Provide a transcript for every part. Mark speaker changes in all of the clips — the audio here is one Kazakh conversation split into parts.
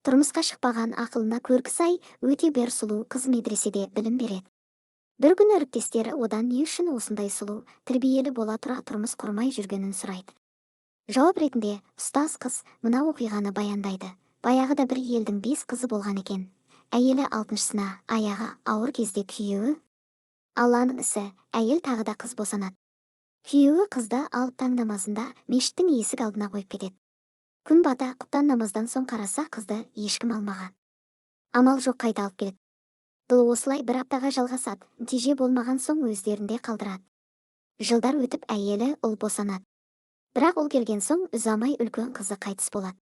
Speaker 1: Тұрмысқа шықпаған ақылына көркі сай, өте бер сұлу қыз медреседе білім береді. Бір күні әріптестері одан не үшін осындай сұлу, тәрбиелі бола тұра тұрмыс құрмай жүргенін сұрайды. Жауап ретінде ұстаз қыз мына оқиғаны баяндайды. Баяғыда бір елдің 5 қызы болған екен. Әйелі 6-шысына аяғы ауыр кезде күйеуі. Алланың ісі, әйел тағы да қыз босанады. Күйеуі қызды алып таң намазында мешіттің есік алдына қойып кетеді. Күн бата құптан намаздан соң қараса қызды ешкім алмаған. Амал жоқ қайта алып келеді. Бұл осылай бір аптаға жалғасады, нәтиже болмаған соң өздерінде қалдырады. Жылдар өтіп әйелі ұл босанады. Бірақ ұл келген соң ұзамай үлкен қызы қайтыс болады.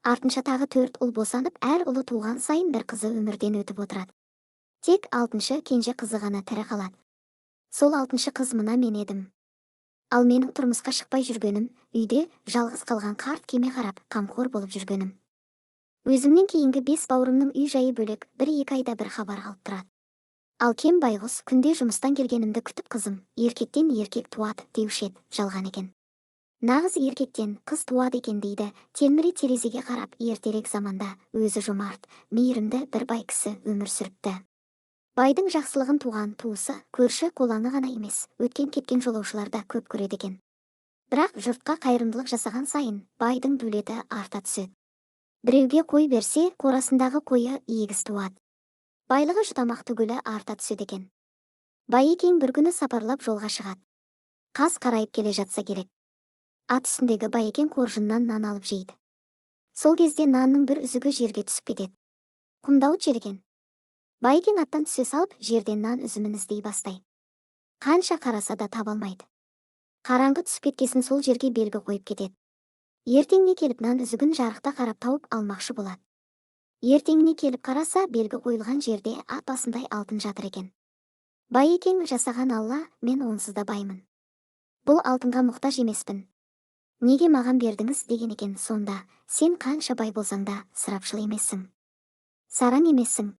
Speaker 1: Артынша тағы 4 ұл босанып, әр ұлы туған сайын бір қызы өмірден өтіп отырады. Тек 6-шы кенже қызы ғана тірі қалады. Сол 6-шы қыз мына мен едім. Ал менің тұрмысқа шықпай жүргенім, үйде жалғыз қалған қарт кеме қарап қамқор болып жүргенім. Өзімнен кейінгі 5 бауырымның үй жайы бөлек, 1-2 айда бір хабар алып тұрады. Ал кем байғұс күнде жұмыстан келгенімді күтіп қызым, еркектен еркек туады деуші еді, жалған екен. Нағыз еркектен қыз туады екен дейді, телміре терезеге қарап ертерек заманда өзі жомарт, мейірімді бір бай кісі өмір сүріпті. Байдың жақсылығын туған туысы, көрші қолаңы ғана емес, өткен кеткен жолаушылар да көп көреді екен. Бірақ жұртқа қайырымдылық жасаған сайын байдың дөлеті арта түседі. Біреуге қой берсе, қорасындағы қойы егіз туады. Байлығы жұтамақ түгілі арта түседі екен. Бай екен бір күні сапарлап жолға шығады. Қас қарайып келе жатса керек. Ат үстіндегі бай екен қоржыннан нан алып жейді. Сол кезде нанның бір үзігі жерге түсіп кетеді. Құмдауыт жер екен. Бай екен аттан түсе салып, жерден нан үзімін іздей бастайды. Қанша қараса да таба алмайды. Қараңғы түсіп кеткесін сол жерге белгі қойып кетеді. Ертеңіне келіп нан үзігін жарықта қарап тауып алмақшы болады. Ертеңіне келіп қараса, белгі қойылған жерде ат басындай алтын жатыр екен. Бай екен жасаған Алла, мен онсыз да баймын. Бұл алтынға мұқтаж емеспін. Неге маған бердіңіз деген екен. Сонда сен қанша бай болсаң да сырапшыл емессің. Сараң емессің.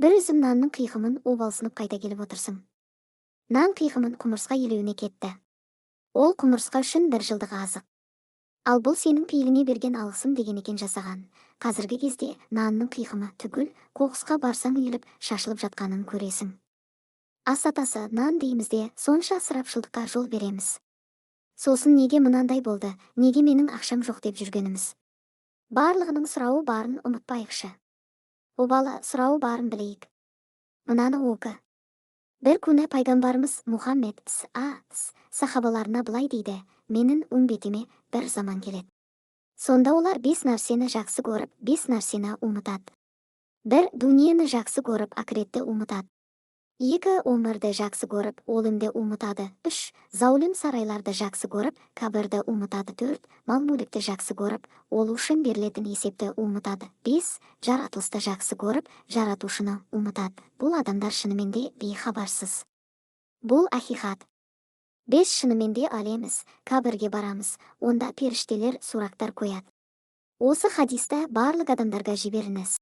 Speaker 1: Бір үзім нанның қиқымын обалсынып қайта келіп отырсың. Нан қиқымын құмырсқа елеуіне кетті. Ол құмырсқа үшін 1 жылдық азық. Ал бұл сенің пейіліңе берген алғысым деген екен жасаған. Қазіргі кезде нанның қиқымы түгіл, қоқысқа барсаң үйіліп, шашылып жатқанын көресің. Ас атасы нан деймізде сонша ысырапшылдыққа жол береміз. Сосын неге мынандай болды, неге менің ақшам жоқ деп жүргеніміз. Барлығының сұрауы барын ұмытпайықшы. Обалы сұрауы барын білейік. Мынаны оқы. Бір күні пайғамбарымыз Мұхаммед сахабаларына былай дейді: менің үмбетіме бір заман келеді. Сонда олар 5 нәрсені жақсы көріп, 5 нәрсені ұмытады. 1. Дүниені жақсы көріп, ақыретті ұмытады. 2. Өмірді жақсы көріп, өлімді ұмытады. 3. Заулим сарайларды жақсы көріп, қабірді ұмытады. 4. Мал-мүлікті жақсы көріп, ол үшін берілетін есепті ұмытады. 5. Жаратылысты жақсы көріп, жаратушыны ұмытады. Бұл адамдар шынымен де бейхабарсыз. Бұл ақиқат. 5. Шынымен де әлеміз, қабірге барамыз, онда періштелер сұрақтар қояды. Осы хадисті барлық адамдарға жіберіңіз.